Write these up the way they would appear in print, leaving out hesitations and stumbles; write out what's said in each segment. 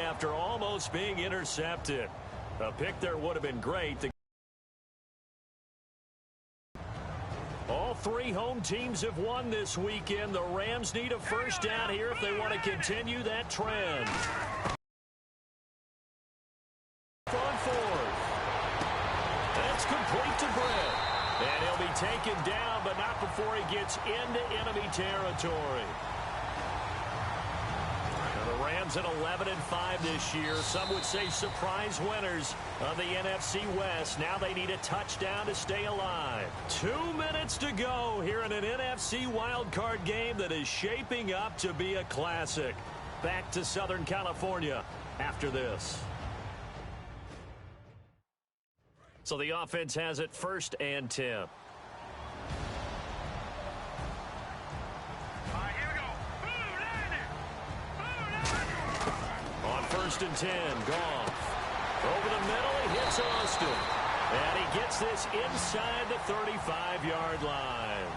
after almost being intercepted. A pick there would have been great. All three home teams have won this weekend. The Rams need a first down here if they want to continue that trend. On fourth. That's complete to Brett. And he'll be taken down, but not before he gets into enemy territory. Now the Rams at 11-5 this year. Some would say surprise winners of the NFC West. Now they need a touchdown to stay alive. 2 minutes to go here in an NFC wildcard game that is shaping up to be a classic. Back to Southern California after this. So the offense has it 1st and 10. All right, here we go. On 1st and 10, Goff. Over the middle, he hits Austin. And he gets this inside the 35-yard line.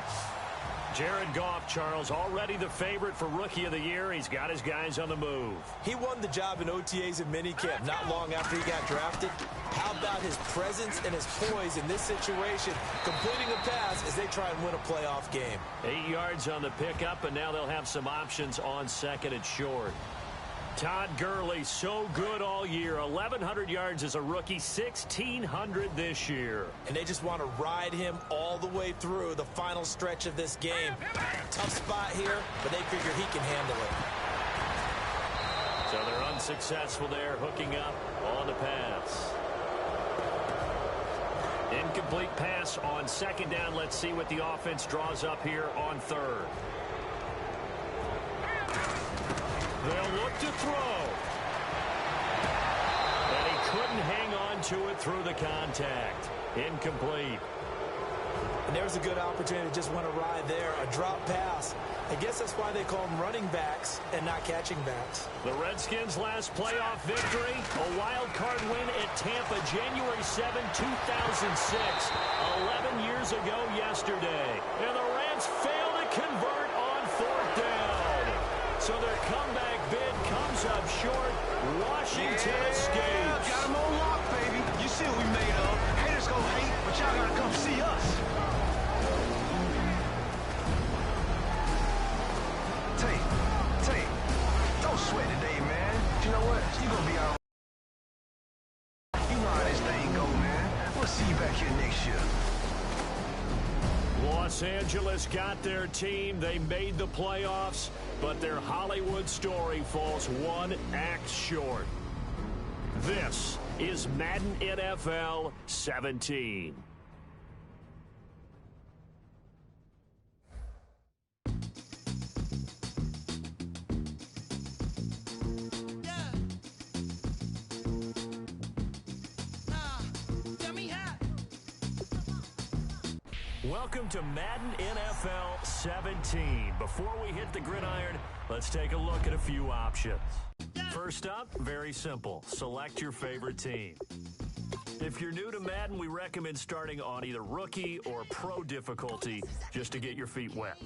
Jared Goff, Charles, already the favorite for Rookie of the Year. He's got his guys on the move. He won the job in OTAs and minicamp not long after he got drafted. How about his presence and his poise in this situation, completing a pass as they try and win a playoff game? 8 yards on the pickup, and now they'll have some options on 2nd and short. Todd Gurley, so good all year. 1,100 yards as a rookie, 1,600 this year. And they just want to ride him all the way through the final stretch of this game. Tough spot here, but they figure he can handle it. So they're unsuccessful there, hooking up on the pass. Incomplete pass on 2nd down. Let's see what the offense draws up here on 3rd. They'll look to throw. And he couldn't hang on to it through the contact. Incomplete. And there's a good opportunity to just want to ride there. A drop pass. I guess that's why they call them running backs and not catching backs. The Redskins' last playoff victory, a wild card win at Tampa January 7, 2006. 11 years ago yesterday. And the Rams fail to convert on 4th down. So their comeback bid comes up short. Washington escapes. Got him on lock, baby. You see what we made of. Haters gonna hate, but y'all gotta come see us. Tate, don't sweat today, man. You know what? You gonna be all right. You know how this thing go, man. We'll see you back here next year. Los Angeles got their team. They made the playoffs, but their Hollywood story falls one act short. This is Madden NFL 17. Welcome to Madden NFL 17. Before we hit the gridiron, let's take a look at a few options. First up, very simple. Select your favorite team. If you're new to Madden, we recommend starting on either rookie or pro difficulty just to get your feet wet.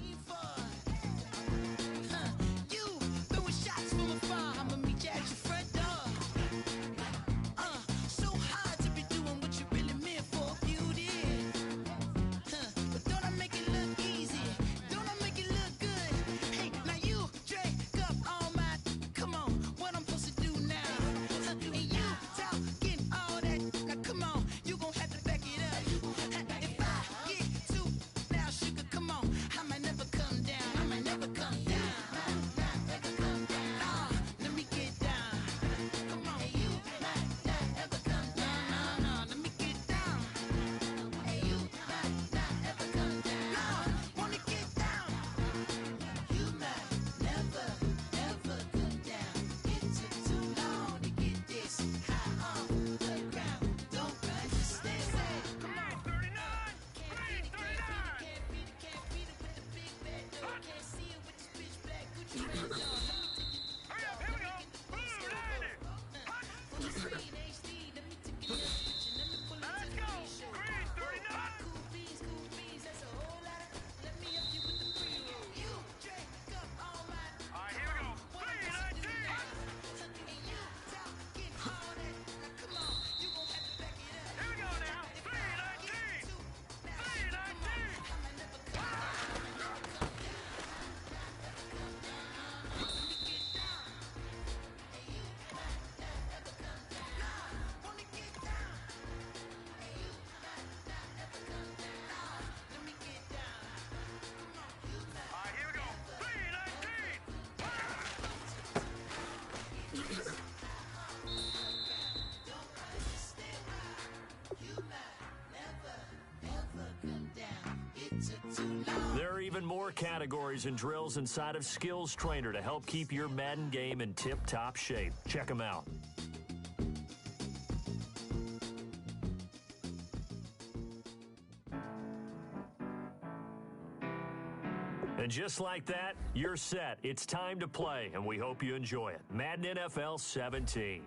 even more categories and drills inside of Skills Trainer to help keep your Madden game in tip-top shape. Check them out. And just like that, you're set. It's time to play, and we hope you enjoy it. Madden NFL 17.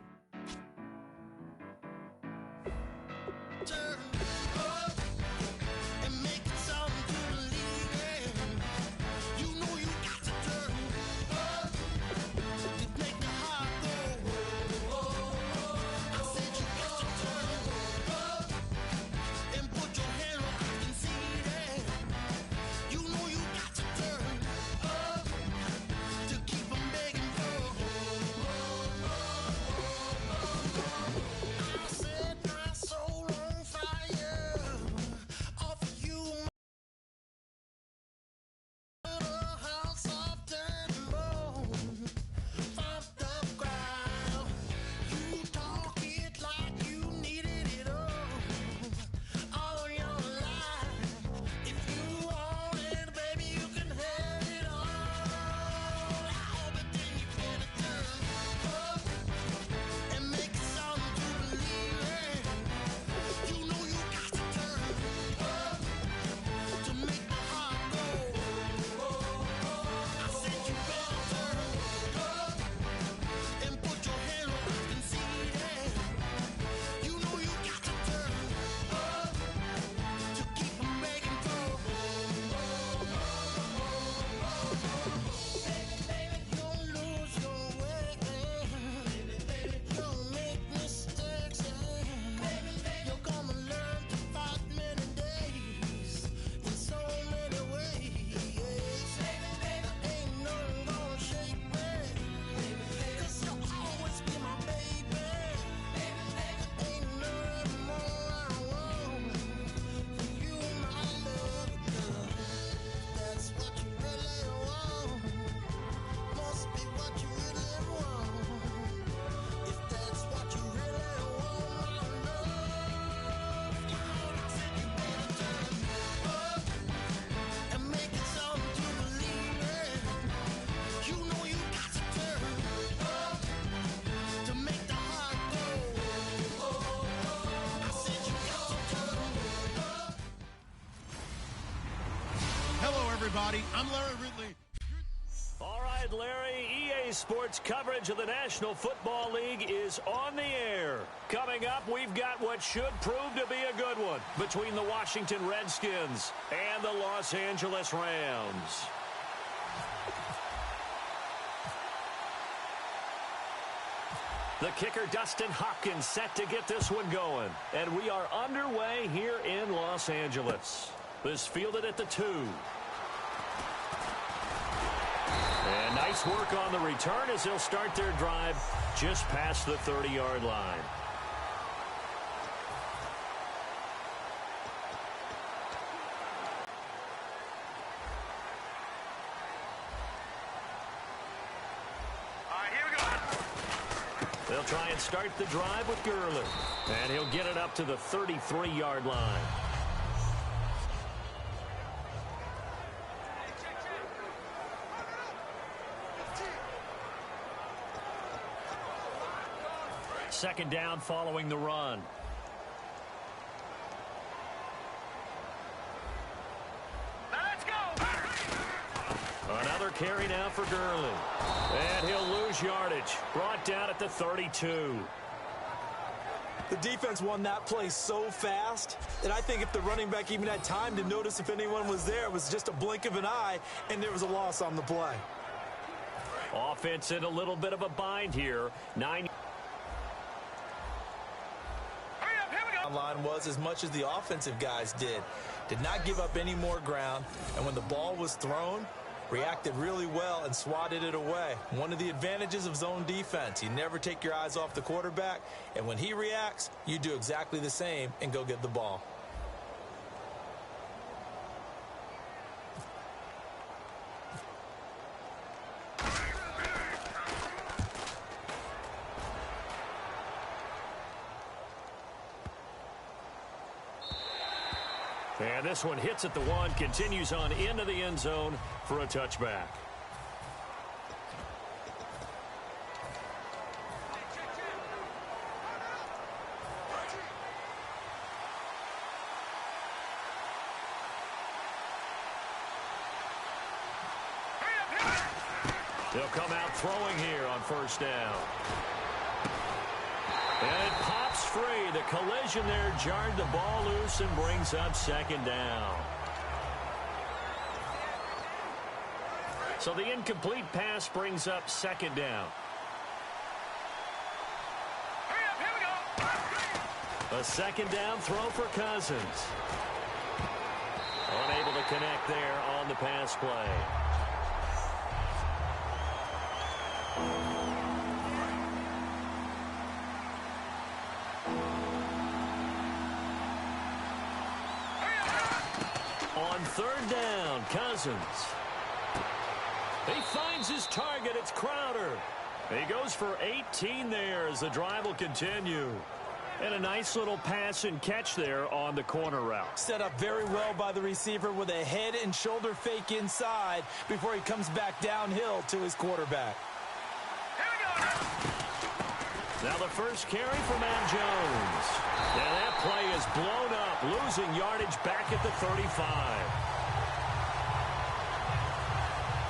Everybody, I'm Larry Ridley. All right, Larry, EA Sports coverage of the National Football League is on the air. Coming up, we've got what should prove to be a good one between the Washington Redskins and the Los Angeles Rams. The kicker, Dustin Hopkins, set to get this one going. And we are underway here in Los Angeles. This fielded at the 2. And nice work on the return as they'll start their drive just past the 30-yard line. All right, here we go. They'll try and start the drive with Gurley. And he'll get it up to the 33-yard line. Second down following the run. Let's go. Another carry now for Gurley. And he'll lose yardage. Brought down at the 32. The defense won that play so fast that I think if the running back even had time to notice if anyone was there, it was just a blink of an eye, and there was a loss on the play. Offense in a little bit of a bind here. 9. Line was as much as the offensive guys did not give up any more ground, and when the ball was thrown, reacted really well and swatted it away. One of the advantages of zone defense, you never take your eyes off the quarterback, and when he reacts, you do exactly the same and go get the ball. And this one hits at the 1, continues on into the end zone for a touchback. He'll come out throwing here on first down. And it pops free. The collision there jarred the ball loose and brings up second down. So the incomplete pass brings up second down. A second down throw for Cousins. Unable to connect there on the pass play. On third down, Cousins. He finds his target. It's Crowder. He goes for 18 there as the drive will continue. And a nice little pass and catch there on the corner route. Set up very well by the receiver with a head and shoulder fake inside before he comes back downhill to his quarterback. Now the first carry for Matt Jones. And that play is blown up, losing yardage back at the 35.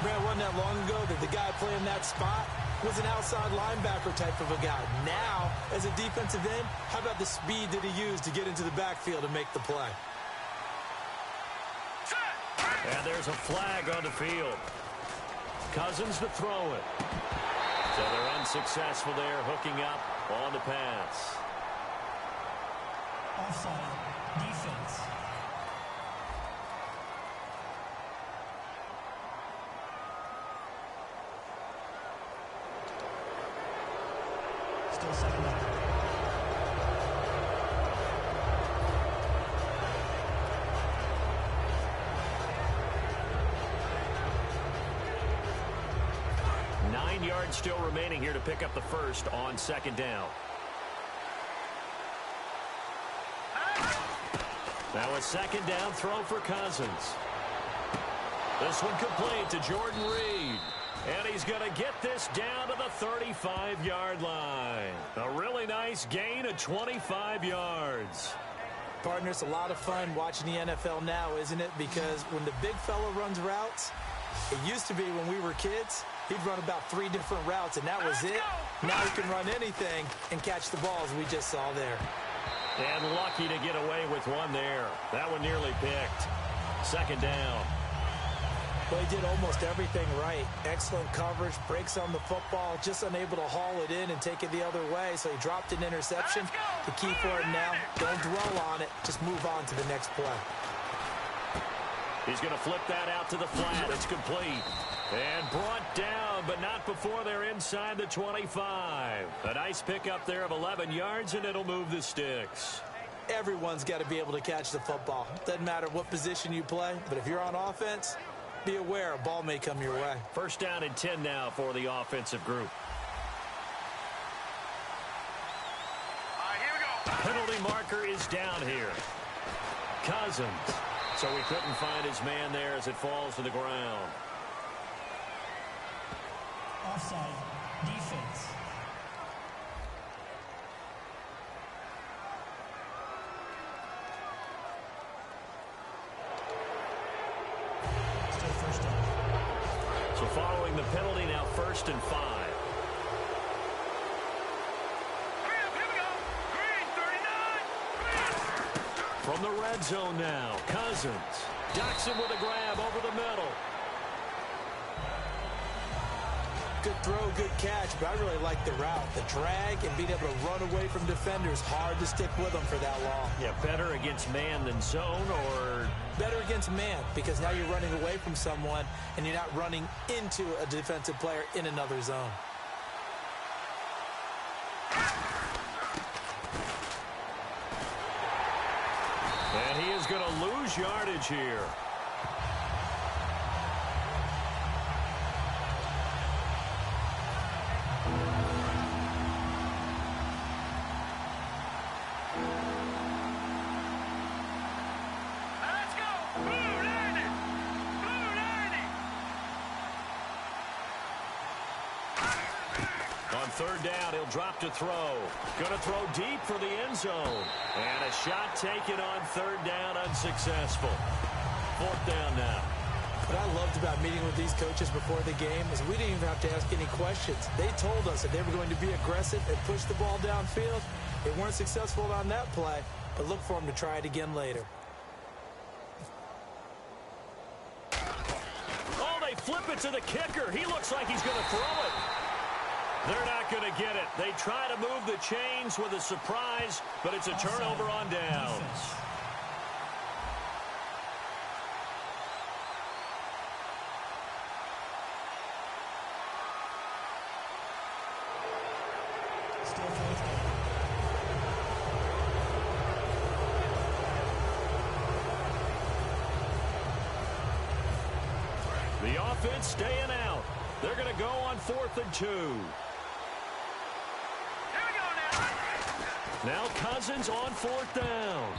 Man, wasn't that long ago that the guy playing that spot was an outside linebacker type of a guy. Now, as a defensive end, how about the speed that he used to get into the backfield and make the play? And there's a flag on the field. Cousins to throw it. So they're unsuccessful there, hooking up on the pass. Offside, defense. Still second down. Yards still remaining here to pick up the first on second down. Now a second down throw for Cousins. This one complete to Jordan Reed. And he's going to get this down to the 35-yard line. A really nice gain of 25 yards. Partner, it's a lot of fun watching the NFL now, isn't it? Because when the big fella runs routes, it used to be when we were kids, he'd run about 3 different routes, and that was it. Now he can run anything and catch the balls we just saw there. And lucky to get away with one there. That one nearly picked. Second down. Well, he did almost everything right. Excellent coverage, breaks on the football, just unable to haul it in and take it the other way. So he dropped an interception. The key for him now, don't dwell on it. Just move on to the next play. He's going to flip that out to the flat. It's complete. And brought down, but not before they're inside the 25. A nice pickup there of 11 yards, and it'll move the sticks. Everyone's got to be able to catch the football. Doesn't matter what position you play, but if you're on offense, be aware a ball may come your way. First down and 10 now for the offensive group. Here we go. Penalty marker is down here. Cousins. So he couldn't find his man there as it falls to the ground. Offside, defense. Still first down. So following the penalty, now 1st and 5. Here we go. Green 39. From the red zone now, Cousins. Ducks him with a grab over the middle. Good throw, good catch, but I really like the route. The drag and being able to run away from defenders. Hard to stick with them for that long. Yeah, better against man than zone, or better against man, because now you're running away from someone and you're not running into a defensive player in another zone. And he is going to lose yardage here. On third down, he'll drop to throw. Going to throw deep for the end zone. And a shot taken on third down, unsuccessful. Fourth down now. What I loved about meeting with these coaches before the game is we didn't even have to ask any questions. They told us that they were going to be aggressive and push the ball downfield. They weren't successful on that play, but look for them to try it again later. Oh, they flip it to the kicker. He looks like he's going to throw it. They're not going to get it. They try to move the chains with a surprise, but it's a turnover on downs. Still fourth down. The offense staying out. They're going to go on 4th and 2. Now Cousins on 4th down.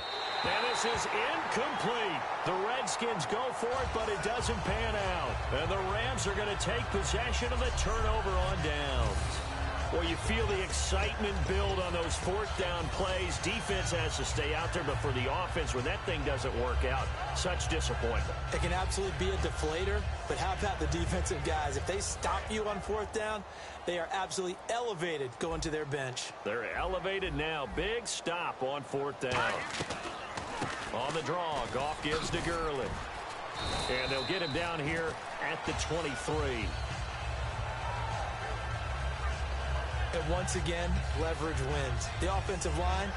And this is incomplete. The Redskins go for it, but it doesn't pan out. And the Rams are going to take possession of the turnover on downs. Well, you feel the excitement build on those 4th down plays. Defense has to stay out there, but for the offense, when that thing doesn't work out, such disappointment. It can absolutely be a deflator, but how about the defensive guys? If they stop you on 4th down, they are absolutely elevated going to their bench. They're elevated now. Big stop on 4th down. On the draw, Goff gives to Gurley. And they'll get him down here at the 23. And once again, leverage wins. The offensive line,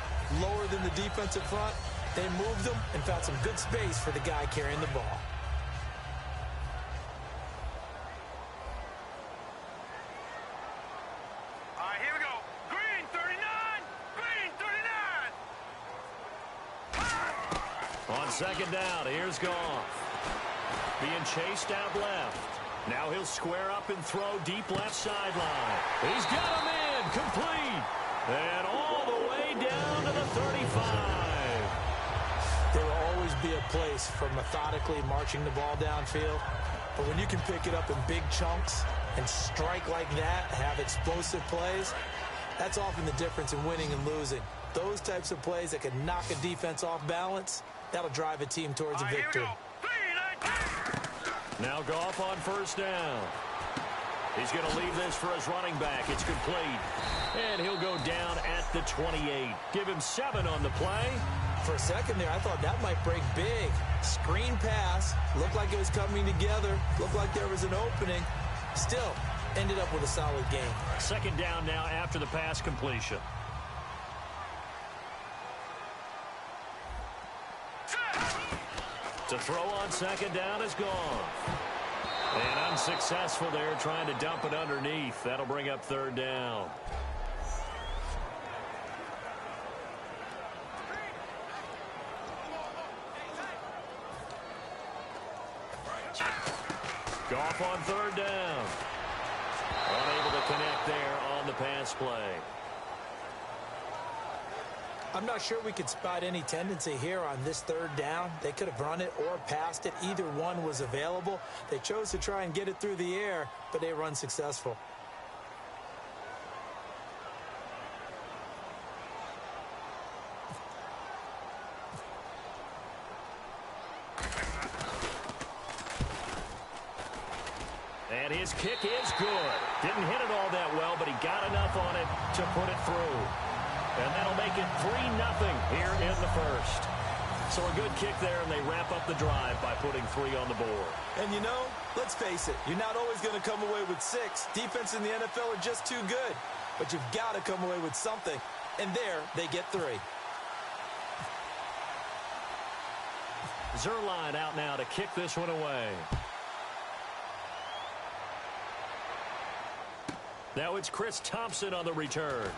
lower than the defensive front. They moved them and found some good space for the guy carrying the ball. All right, here we go. Green 39. Green 39. On second down, here's Goff. Being chased out left. Now he'll square up and throw deep left sideline. He's got him in. Complete. And all the way down to the 35. There will always be a place for methodically marching the ball downfield. But when you can pick it up in big chunks and strike like that, have explosive plays, that's often the difference in winning and losing. Those types of plays that can knock a defense off balance, that'll drive a team towards a victory. Now Goff on first down. He's going to leave this for his running back. It's complete. And he'll go down at the 28. Give him 7 on the play. For a second there, I thought that might break big. Screen pass. Looked like it was coming together. Looked like there was an opening. Still, ended up with a solid game. Second down now after the pass completion. To throw on second down is gone. And unsuccessful there, trying to dump it underneath. That'll bring up third down. Goff on third down. Unable to connect there on the pass play. I'm not sure we could spot any tendency here on this third down. They could have run it or passed it. Either one was available. They chose to try and get it through the air, but they were unsuccessful. And his kick is good. Didn't hit it all that well, but he got enough on it to put it through. And that'll make it 3-0 here in the first. So a good kick there, and they wrap up the drive by putting 3 on the board. And you know, let's face it, you're not always going to come away with 6. Defense in the NFL are just too good. But you've got to come away with something. And there, they get 3. Zerline out now to kick this one away. Now it's Chris Thompson on the return.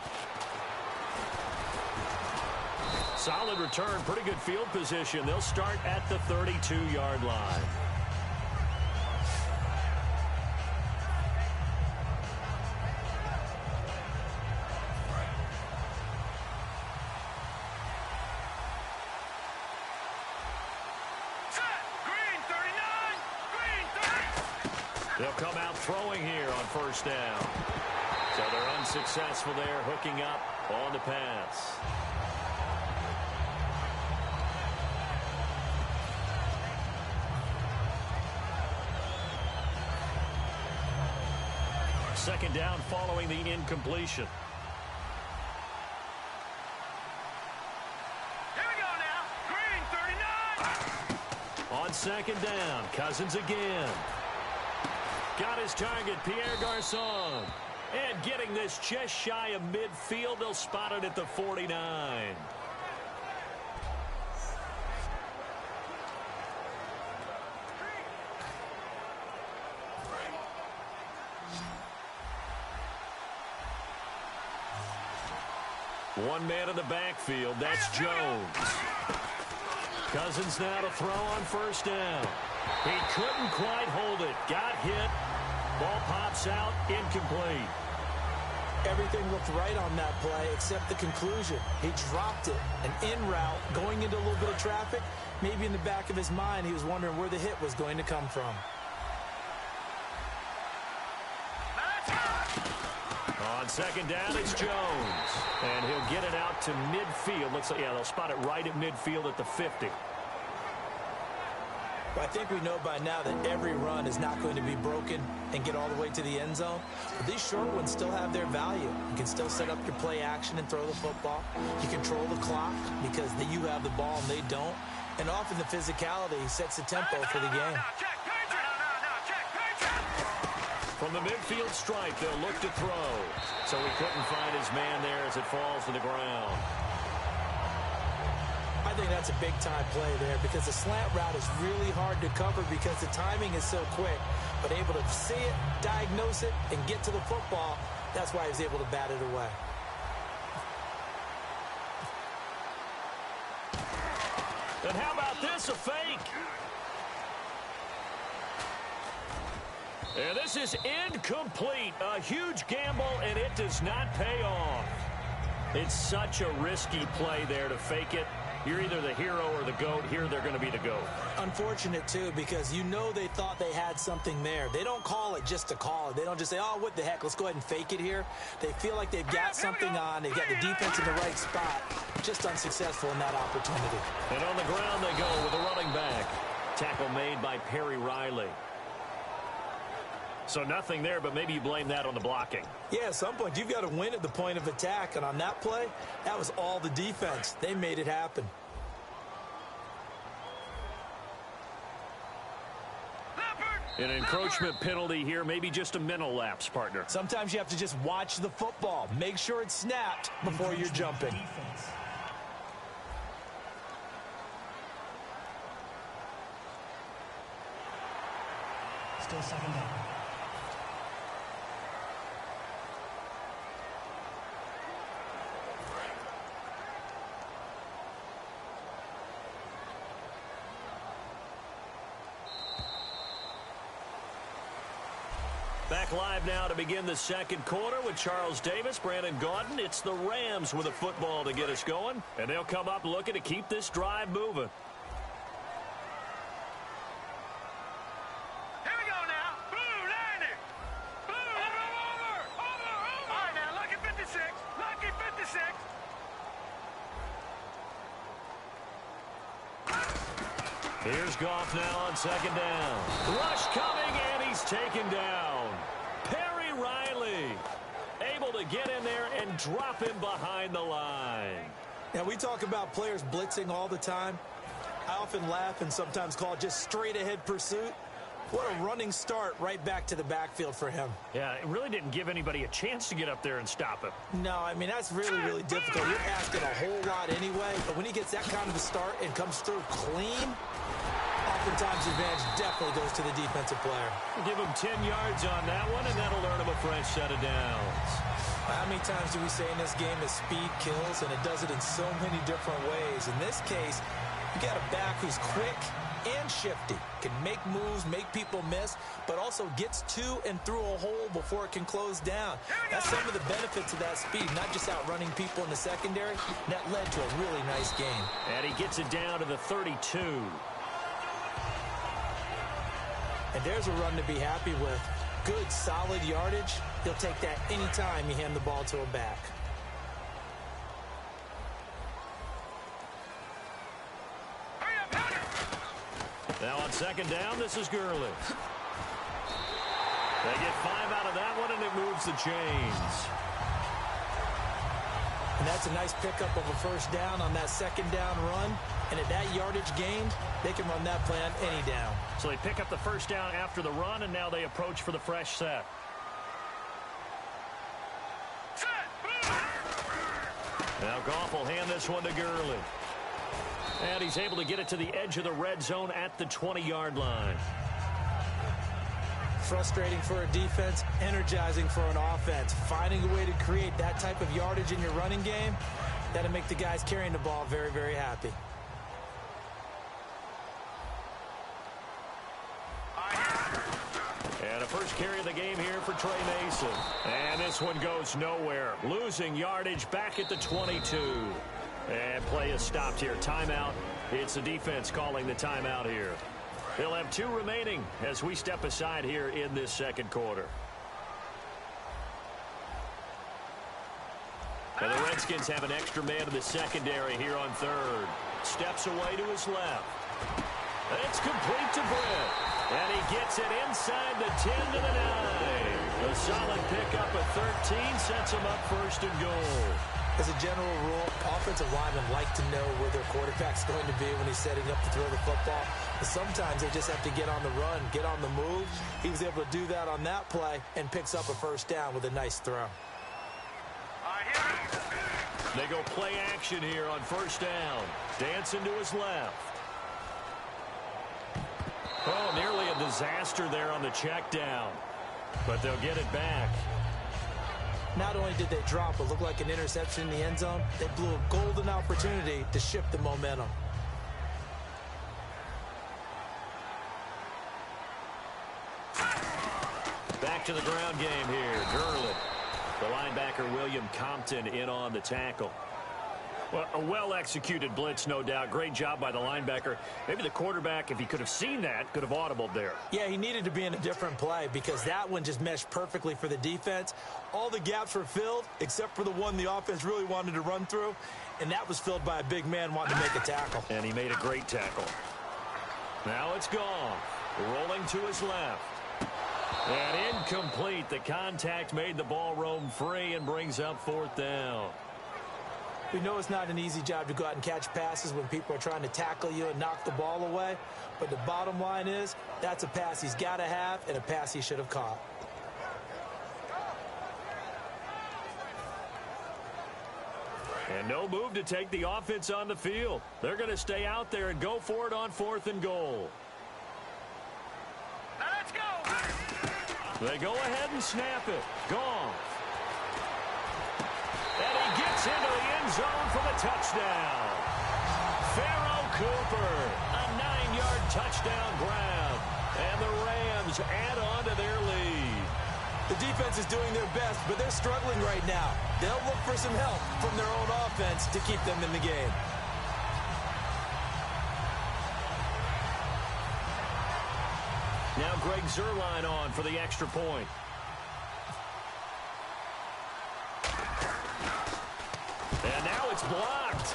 Solid return, pretty good field position. They'll start at the 32-yard line. They'll come out throwing here on first down. So they're unsuccessful there, hooking up on the pass. Second down following the incompletion. Here we go now. Green, 39. On second down, Cousins again. Got his target, Pierre Garçon. And getting this just shy of midfield, they'll spot it at the 49. One man in the backfield, that's Jones. Cousins now to throw on first down. He couldn't quite hold it. Got hit. Ball pops out, incomplete. Everything looked right on that play except the conclusion. He dropped it, an in route, going into a little bit of traffic. Maybe in the back of his mind, he was wondering where the hit was going to come from. On second down, it's Jones. And he'll get it out to midfield. Yeah, they'll spot it right at midfield at the 50. Well, I think we know by now that every run is not going to be broken and get all the way to the end zone. But these short ones still have their value. You can still set up your play action and throw the football. You control the clock because you have the ball and they don't. And often the physicality sets the tempo for the game. From the midfield stripe, they'll look to throw. So he couldn't find his man there as it falls to the ground. I think that's a big-time play there because the slant route is really hard to cover because the timing is so quick. But able to see it, diagnose it, and get to the football, that's why he was able to bat it away. And how about this, a fake? And this is incomplete. A huge gamble, and it does not pay off. It's such a risky play there to fake it. You're either the hero or the GOAT. Here, they're going to be the GOAT. Unfortunate, too, because you know they thought they had something there. They don't call it just to call it. They don't just say, oh, what the heck, let's go ahead and fake it here. They feel like they've got something on. They've got the defense in the right spot. Just unsuccessful in that opportunity. And on the ground they go with a running back. Tackle made by Perry Riley. So nothing there, but maybe you blame that on the blocking. Yeah, at some point, you've got to win at the point of attack. And on that play, that was all the defense. They made it happen. An encroachment penalty here, maybe just a mental lapse, partner. Sometimes you have to just watch the football. Make sure it's snapped before you're jumping. Still second down. Back live now to begin the second quarter with Charles Davis, Brandon Gaudin. It's the Rams with a football to get us going, and they'll come up looking to keep this drive moving. Here we go now. Blue, landing. Blue, over. All right, now, lucky 56. Lucky 56. Here's Goff now on second down. Rush coming, and he's taken down. Perry Riley able to get in there and drop him behind the line. Now, we talk about players blitzing all the time. I often laugh and sometimes call it just straight-ahead pursuit. What a running start right back to the backfield for him. Yeah, it really didn't give anybody a chance to get up there and stop him. No, I mean, that's really, really difficult. You're asking a whole lot anyway, but when he gets that kind of a start and comes through clean, oftentimes the advantage definitely goes to the defensive player. Give him 10 yards on that one, and that'll earn him a fresh set of downs. How many times do we say in this game that speed kills, and it does it in so many different ways? In this case, you got a back who's quick and shifty, can make moves, make people miss, but also gets to and through a hole before it can close down. That's some of the benefits of that speed, not just outrunning people in the secondary. That led to a really nice game. And he gets it down to the 32. And there's a run to be happy with. good, solid yardage, he'll take that anytime you hand the ball to him back. Now on second down, this is Gurley. They get 5 out of that one, and it moves the chains. And that's a nice pickup of a first down on that second down run. And at that yardage gained, they can run that play on any down. So they pick up the first down after the run, and now they approach for the fresh set. Now Goff will hand this one to Gurley. And he's able to get it to the edge of the red zone at the 20-yard line. Frustrating for a defense, energizing for an offense. Finding a way to create that type of yardage in your running game, that'll make the guys carrying the ball very, very happy. And a first carry of the game here for Trey Mason. And this one goes nowhere. Losing yardage back at the 22. And play is stopped here. Timeout. It's the defense calling the timeout here. They'll have 2 remaining as we step aside here in this second quarter. And the Redskins have an extra man in the secondary here on third. Steps away to his left. It's complete to Britt. And he gets it inside the 10 to the 9. A solid pickup at 13 sets him up first and goal. As a general rule, offensive linemen like to know where their quarterback's going to be when he's setting up to throw the football. But sometimes they just have to get on the run, get on the move. He was able to do that on that play and picks up a first down with a nice throw. They go play action here on first down. Dancing to his left. Oh, nearly a disaster there on the check down. But they'll get it back. Not only did they drop what looked like an interception in the end zone, they blew a golden opportunity to shift the momentum. Back to the ground game here. Gurley. The linebacker, William Compton, in on the tackle. Well, a well-executed blitz, no doubt. Great job by the linebacker. Maybe the quarterback, if he could have seen that, could have audibled there. Yeah, he needed to be in a different play because that one just meshed perfectly for the defense. All the gaps were filled except for the one the offense really wanted to run through, and that was filled by a big man wanting to make a tackle. And he made a great tackle. Now it's gone. Rolling to his left. And incomplete. The contact made the ball roam free and brings up fourth down. We know it's not an easy job to go out and catch passes when people are trying to tackle you and knock the ball away. But the bottom line is, that's a pass he's got to have and a pass he should have caught. And no move to take the offense on the field. They're going to stay out there and go for it on 4th and goal. Let's go! They go ahead and snap it. Gone. And he gets into the end zone for the touchdown. Pharaoh Cooper, a 9-yard touchdown grab. And the Rams add on to their lead. The defense is doing their best, but they're struggling right now. They'll look for some help from their own offense to keep them in the game. Now Greg Zuerlein on for the extra point. And now it's blocked.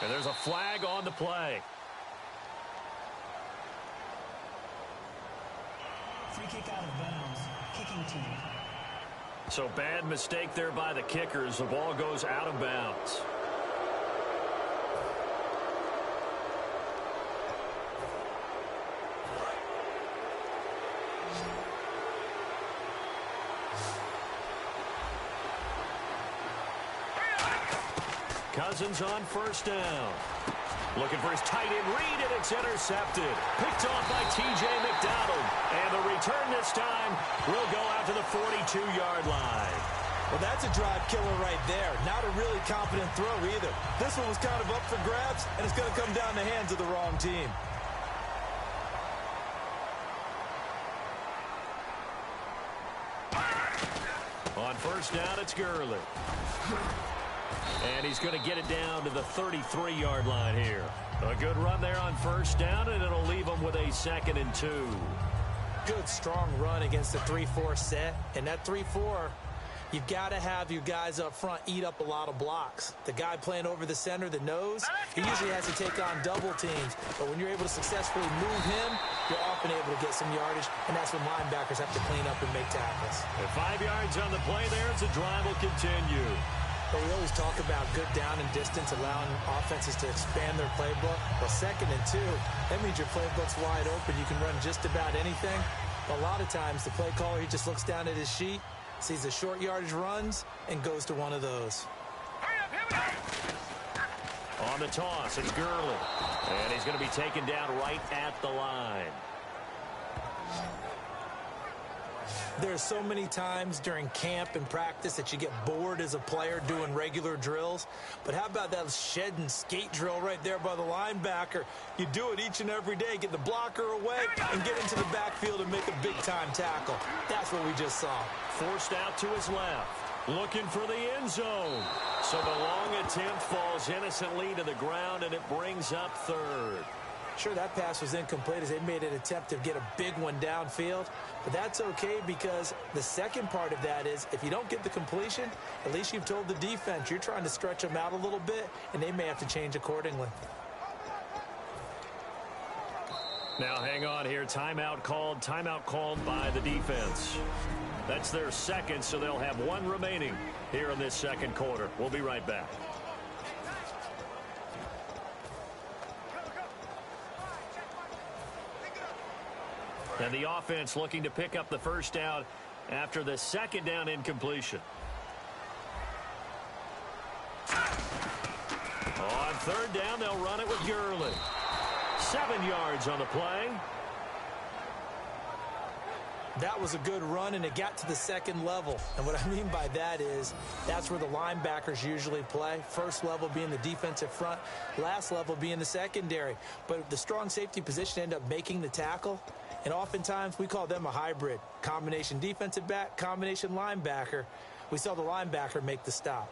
And there's a flag on the play. Free kick out of bounds. Kicking team. So bad mistake there by the kickers. The ball goes out of bounds. Cousins on first down. Looking for his tight end read, and it's intercepted. Picked off by T.J. McDonald. And the return this time will go out to the 42-yard line. Well, that's a drive killer right there. Not a really confident throw either. This one was kind of up for grabs, and it's going to come down the hands of the wrong team. On first down, it's Gurley. And he's going to get it down to the 33-yard line here. A good run there on first down, and it'll leave him with a 2nd and 2. Good, strong run against the 3-4 set. And that 3-4, you've got to have your guys up front eat up a lot of blocks. The guy playing over the center, the nose, he usually has to take on double teams. But when you're able to successfully move him, you're often able to get some yardage, and that's when linebackers have to clean up and make tackles. At 5 yards on the play there, as the drive will continue. But we always talk about good down and distance, allowing offenses to expand their playbook. Well, 2nd and 2, that means your playbook's wide open. You can run just about anything. But a lot of times, the play caller, he just looks down at his sheet, sees the short yardage runs, and goes to one of those. On the toss, it's Gurley. And he's going to be taken down right at the line. There's so many times during camp and practice that you get bored as a player doing regular drills. But how about that shed and skate drill right there by the linebacker? You do it each and every day. Get the blocker away and get into the backfield and make a big-time tackle. That's what we just saw. Forced out to his left. Looking for the end zone. So the long attempt falls innocently to the ground, and it brings up 3rd. Sure, that pass was incomplete as they made an attempt to get a big one downfield. But that's okay because the second part of that is if you don't get the completion, at least you've told the defense you're trying to stretch them out a little bit, and they may have to change accordingly. Now hang on here. Timeout called by the defense. That's their 2nd, so they'll have 1 remaining here in this 2nd quarter. We'll be right back. And the offense looking to pick up the first down after the 2nd down incompletion. On 3rd down, they'll run it with Gurley. 7 yards on the play. That was a good run, and it got to the 2nd level. And what I mean by that is that's where the linebackers usually play. First level being the defensive front, last level being the secondary. But the strong safety position ended up making the tackle. And oftentimes we call them a hybrid. Combination defensive back, combination linebacker. We saw the linebacker make the stop.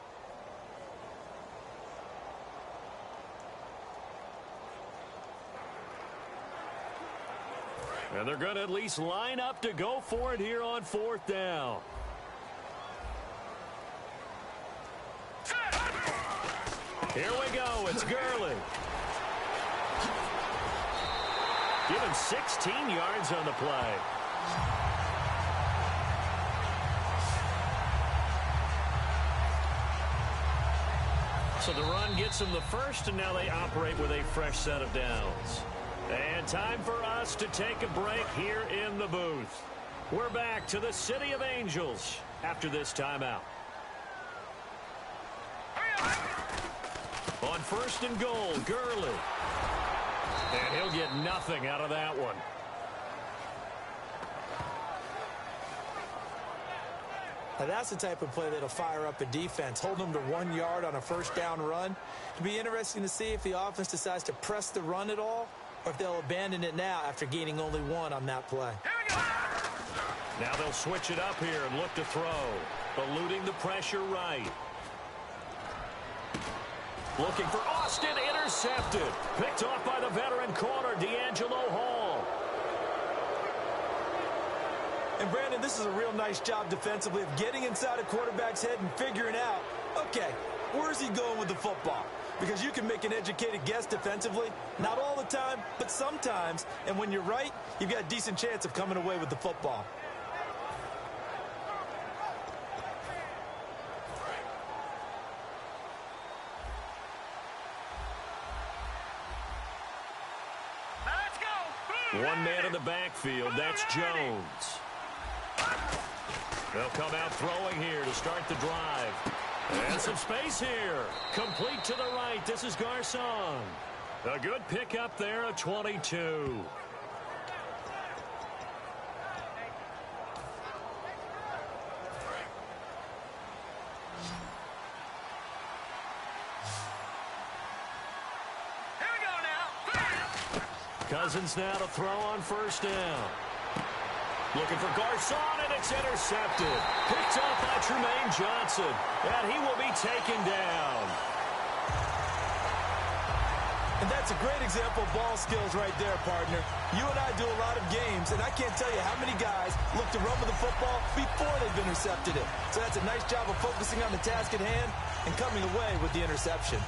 And they're going to at least line up to go for it here on 4th down. Here we go. It's Gurley. Given 16 yards on the play. So the run gets them the first, and now they operate with a fresh set of downs. And time for us to take a break here in the booth. We're back to the City of Angels after this timeout. On 1st and goal, Gurley. And he'll get nothing out of that one. Now that's the type of play that'll fire up a defense. Hold them to 1 yard on a first down run. It'll be interesting to see if the offense decides to press the run at all, or if they'll abandon it now after gaining only 1 on that play. Now they'll switch it up here and look to throw. Eluding the pressure right. Looking for Austin, intercepted. Picked off by the veteran corner, D'Angelo Hall. And Brandon, this is a real nice job defensively of getting inside a quarterback's head and figuring out, okay, where's he going with the football? Because you can make an educated guess defensively, not all the time, but sometimes. And when you're right, you've got a decent chance of coming away with the football. One man in the backfield, that's Jones. They'll come out throwing here to start the drive. And some space here. Complete to the right. This is Garcon. A good pickup there at 22. Cousins now to throw on first down. Looking for Garcon, and it's intercepted. Picked up by Tremaine Johnson, and he will be taken down. And that's a great example of ball skills right there, partner. You and I do a lot of games, and I can't tell you how many guys look to run with the football before they've intercepted it. So that's a nice job of focusing on the task at hand and coming away with the interception.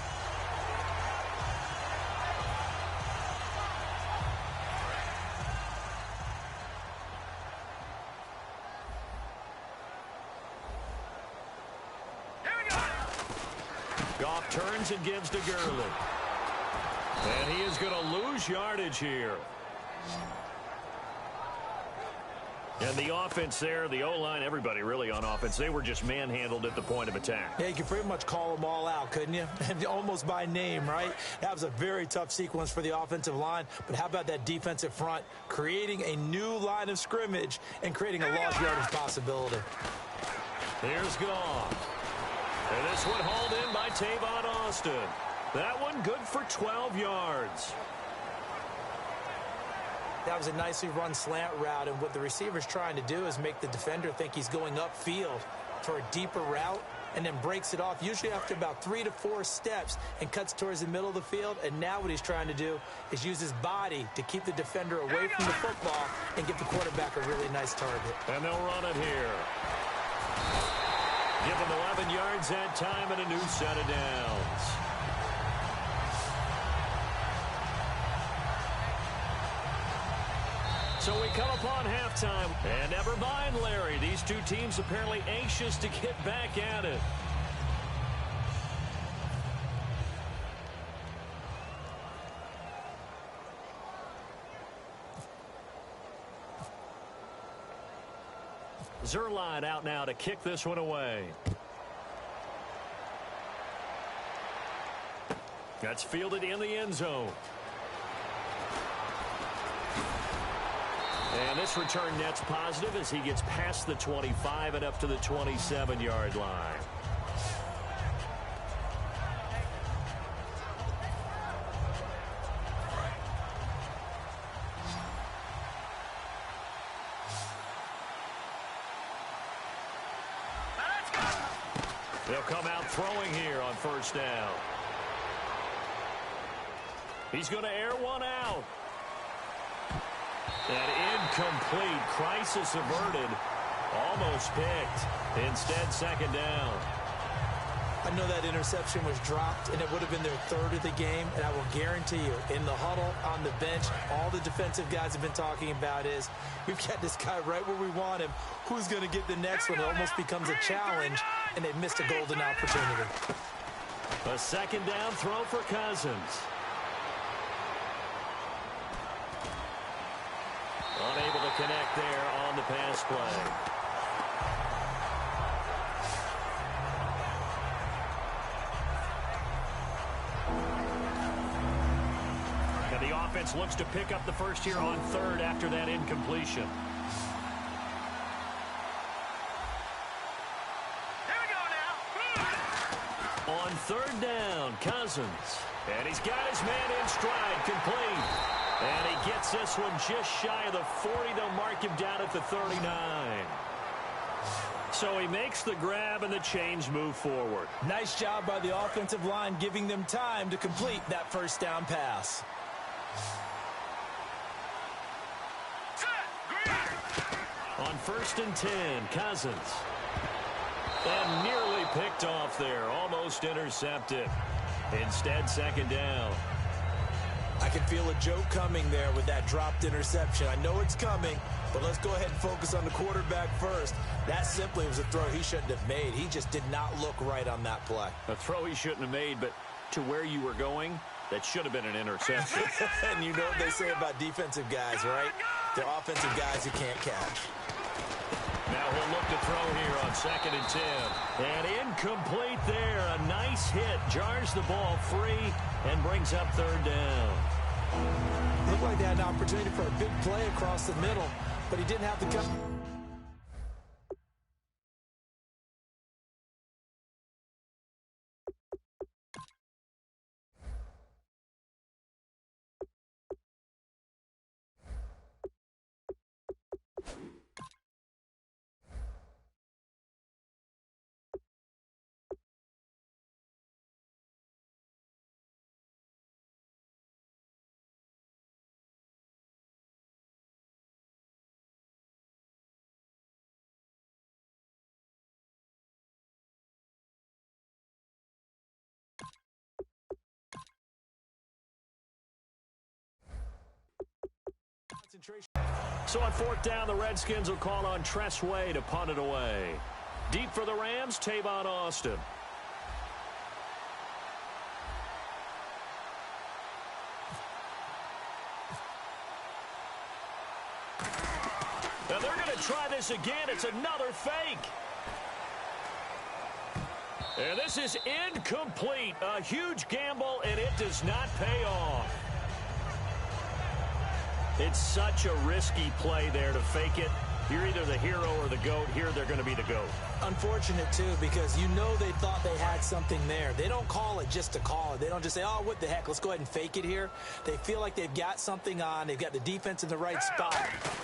Goff turns and gives to Gurley. And he is going to lose yardage here. And the offense there, the O-line, everybody really on offense, they were just manhandled at the point of attack. Yeah, you could pretty much call them all out, couldn't you? Almost by name, right? That was a very tough sequence for the offensive line. But how about that defensive front creating a new line of scrimmage and creating a lost yardage possibility? Here's Goff. And this one hauled in by Tavon Austin. That one good for 12 yards. That was a nicely run slant route, and what the receiver's trying to do is make the defender think he's going upfield for a deeper route and then breaks it off, usually after about 3 to 4 steps, and cuts towards the middle of the field. And now what he's trying to do is use his body to keep the defender away from the football and give the quarterback a really nice target. And they'll run it here. Give him 11 yards that time and a new set of downs. So we come upon halftime. And never mind, Larry. These two teams apparently anxious to get back at it. Zerline out now to kick this one away. That's fielded in the end zone. And this return net's positive as he gets past the 25 and up to the 27-yard line. They'll come out throwing here on first down. He's going to air one out. And incomplete. Crisis averted. Almost picked. Instead, second down. I know that interception was dropped, and it would have been their third of the game. And I will guarantee you, in the huddle, on the bench, all the defensive guys have been talking about is, we've got this guy right where we want him. Who's going to get the next one? It almost becomes a challenge, and they missed a golden opportunity. A second down throw for Cousins. Unable to connect there on the pass play. And the offense looks to pick up the first here on third after that incompletion. Here we go now. On third down, Cousins. And he's got his man in stride, complete. And he gets this one just shy of the 40. They'll mark him down at the 39. So he makes the grab and the chains move forward. Nice job by the offensive line giving them time to complete that first down pass. On first and 10, Cousins. And nearly picked off there. Almost intercepted. Instead, second down. I can feel a joke coming there with that dropped interception. I know it's coming, but let's go ahead and focus on the quarterback first. That simply was a throw he shouldn't have made. He just did not look right on that play. A throw he shouldn't have made, but to where you were going, that should have been an interception. And you know what they say about defensive guys, right? They're offensive guys who can't catch. Now he'll look to throw here on second and 10. And incomplete there. A nice hit. Jars the ball free and brings up third down. Looked like they had an opportunity for a big play across the middle, but he didn't have to come. So on fourth down, the Redskins will call on Tress Way to punt it away. Deep for the Rams, Tavon Austin. Now they're going to try this again. It's another fake. And this is incomplete. A huge gamble, and it does not pay off. It's such a risky play there to fake it. You're either the hero or the GOAT. Here they're going to be the GOAT. Unfortunate, too, because you know they thought they had something there. They don't call it just to call it. They don't just say, oh, what the heck, let's go ahead and fake it here. They feel like they've got something on. They've got the defense in the right spot.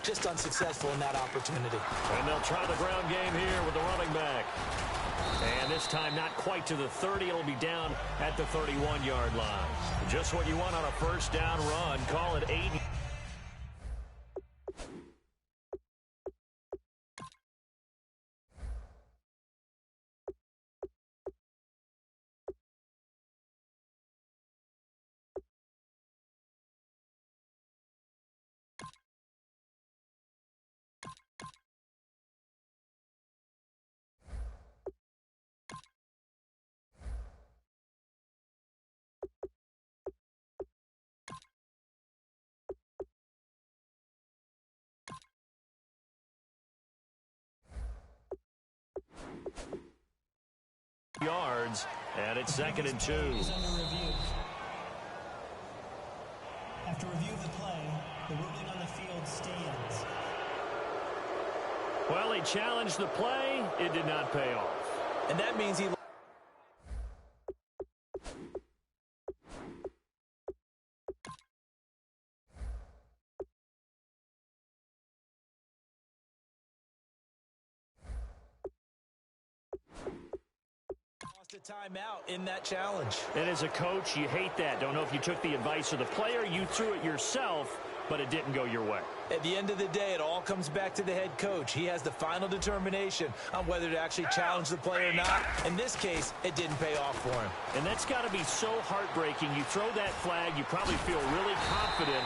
Just unsuccessful in that opportunity. And they'll try the ground game here with the running back. And this time not quite to the 30. It'll be down at the 31-yard line. Just what you want on a first down run. Call it 8. Yards, and it's 2nd and 2. Is under review. After review of the play, the ruling on the field stands. Well, he challenged the play. It did not pay off. And that means he... a timeout in that challenge. And as a coach, you hate that. Don't know if you took the advice of the player, you threw it yourself, but it didn't go your way. At the end of the day, it all comes back to the head coach. He has the final determination on whether to actually challenge the play or not. In this case, it didn't pay off for him. And that's got to be so heartbreaking. You throw that flag, you probably feel really confident,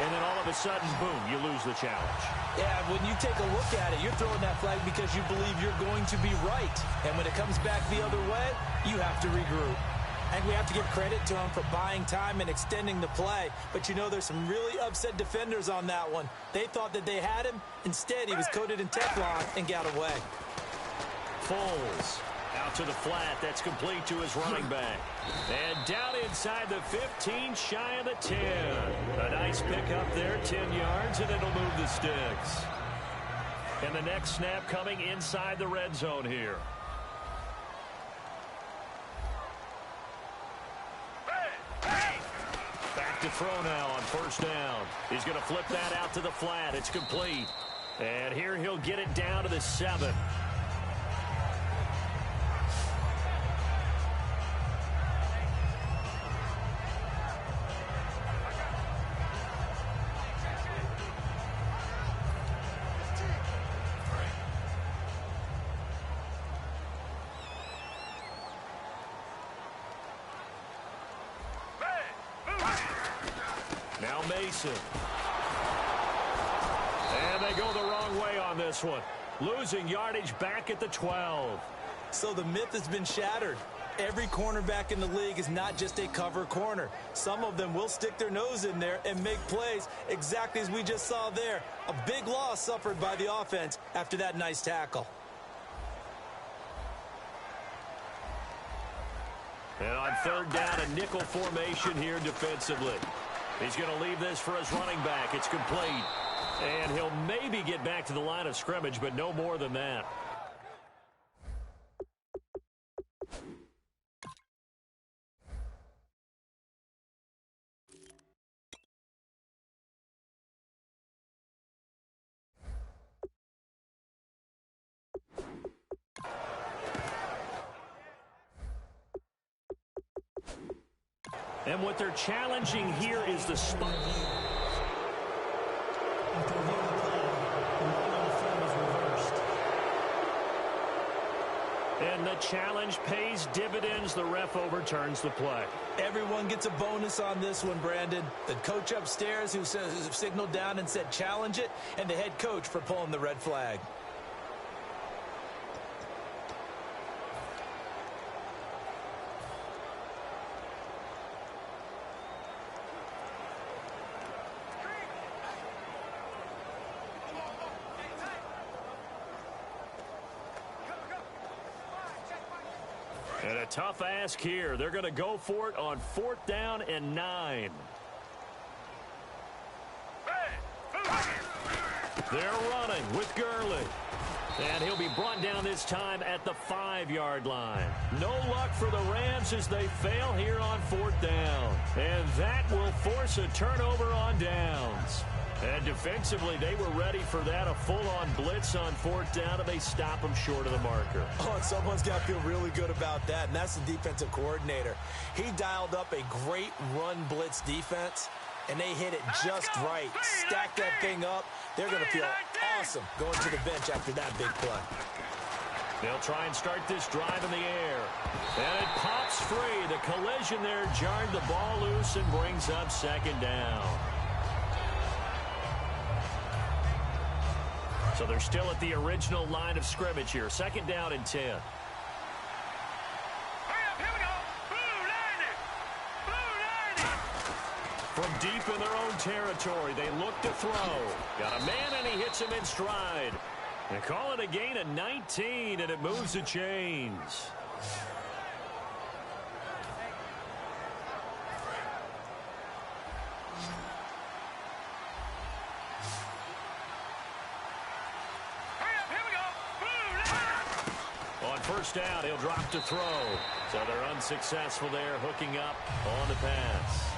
and then all of a sudden, boom, you lose the challenge. Yeah, when you take a look at it, you're throwing that flag because you believe you're going to be right. And when it comes back the other way, you have to regroup. And we have to give credit to him for buying time and extending the play. But you know, there's some really upset defenders on that one. They thought that they had him. Instead, he was coated in Teflon and got away. Foles out to the flat. That's complete to his running back. And down inside the 15, shy of the 10. A nice pickup there, 10 yards, and it'll move the sticks. And the next snap coming inside the red zone here. Back to throw now on first down. He's going to flip that out to the flat. It's complete. And here he'll get it down to the 7. Now Mason. And they go the wrong way on this one. Losing yardage back at the 12. So the myth has been shattered. Every cornerback in the league is not just a cover corner. Some of them will stick their nose in there and make plays exactly as we just saw there. A big loss suffered by the offense after that nice tackle. And on third down, a nickel formation here defensively. He's going to leave this for his running back. It's complete. And he'll maybe get back to the line of scrimmage, but no more than that. And what they're challenging here is the spot. After reviewing the play, the ruling on the field is reversed. And the challenge pays dividends. The ref overturns the play. Everyone gets a bonus on this one, Brandon. The coach upstairs who signaled down and said challenge it, and the head coach for pulling the red flag. And a tough ask here. They're going to go for it on 4th down and 9. They're running with Gurley. And he'll be brought down this time at the 5-yard line. No luck for the Rams as they fail here on 4th down. And that will force a turnover on downs. And defensively, they were ready for that, a full-on blitz on 4th down, and they stop them short of the marker. Oh, and someone's got to feel really good about that, and that's the defensive coordinator. He dialed up a great run blitz defense, and they hit it just right. Stack that thing up. They're going to feel awesome going to the bench after that big play. They'll try and start this drive in the air. And it pops free. The collision there jarred the ball loose and brings up 2nd down. So they're still at the original line of scrimmage here. 2nd down and 10. From deep in their own territory, they look to throw. Got a man, and he hits him in stride. They call it a gain of 19, and it moves the chains. On 1st down, he'll drop to throw. So they're unsuccessful there, hooking up on the pass.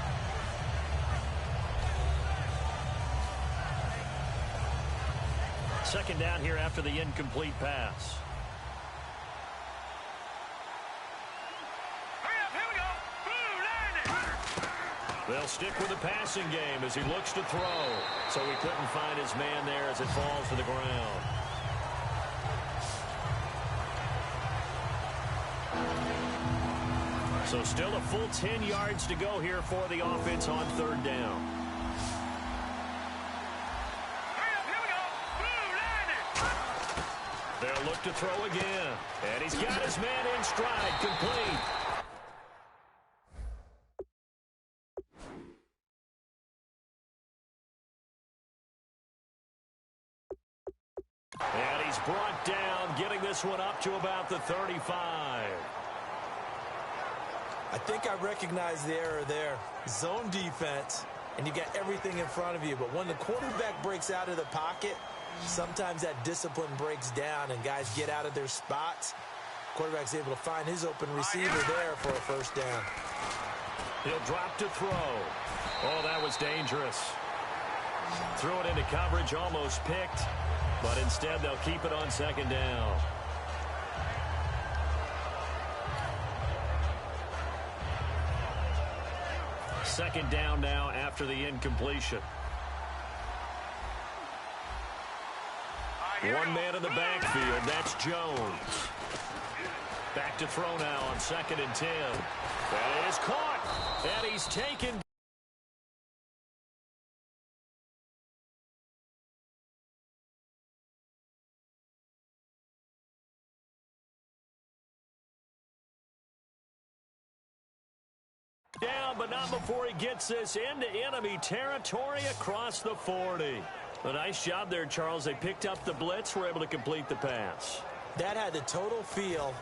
Second down here after the incomplete pass. They'll stick with the passing game as he looks to throw. So he couldn't find his man there as it falls to the ground. So still a full 10 yards to go here for the offense on 3rd down. They'll look to throw again. And he's got his man in stride, complete. And he's brought down, getting this one up to about the 35. I think I recognize the error there. Zone defense, and you got everything in front of you. But when the quarterback breaks out of the pocket, sometimes that discipline breaks down and guys get out of their spots. Quarterback's able to find his open receiver there for a 1st down. He'll drop to throw. Oh, that was dangerous. Threw it into coverage, almost picked. But instead, they'll keep it on 2nd down. Second down now after the incompletion. One man in the backfield. That's Jones. Back to throw now on 2nd and 10. That is caught. And he's taken down, but not before he gets this into enemy territory across the 40. A nice job there, Charles. They picked up the blitz, were able to complete the pass. That had the total feel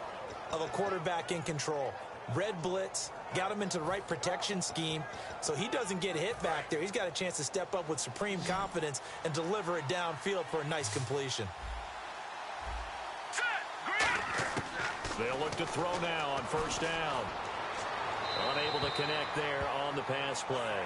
of a quarterback in control. Red blitz, got him into the right protection scheme, so he doesn't get hit back there. He's got a chance to step up with supreme confidence and deliver it downfield for a nice completion. They'll look to throw now on 1st down. Unable to connect there on the pass play.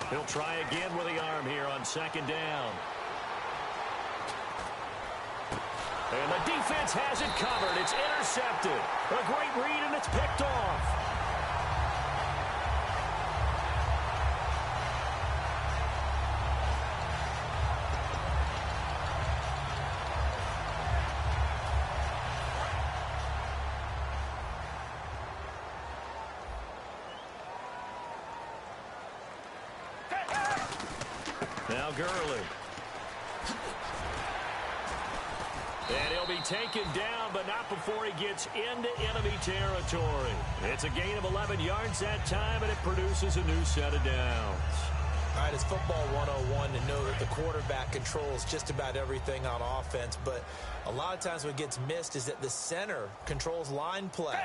He'll try again with the arm here on second down. And the defense has it covered. It's intercepted. A great read, and it's picked off. Now Gurley. And he'll be taken down, but not before he gets into enemy territory. It's a gain of 11 yards that time, and it produces a new set of downs. All right, it's football 101 to know that the quarterback controls just about everything on offense, but a lot of times what gets missed is that the center controls line play.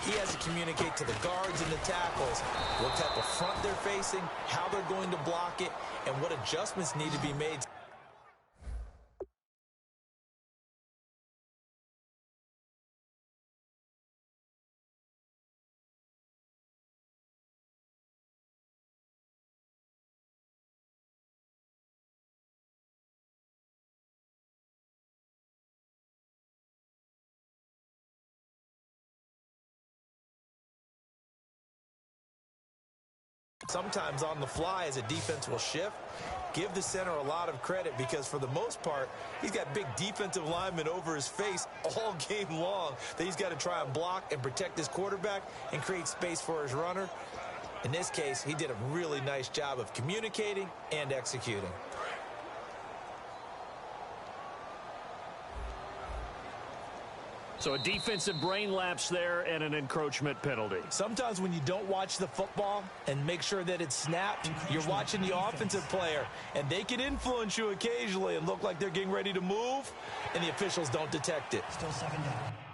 He has to communicate to the guards and the tackles what type of front they're facing, how they're going to block it, and what adjustments need to be made. Sometimes on the fly as a defense will shift. Give the center a lot of credit because for the most part, he's got big defensive linemen over his face all game long that he's got to try and block and protect his quarterback and create space for his runner. In this case, he did a really nice job of communicating and executing. So a defensive brain lapse there and an encroachment penalty. Sometimes when you don't watch the football and make sure that it's snapped, you're watching the offensive player, and they can influence you occasionally and look like they're getting ready to move, and the officials don't detect it. Still second down.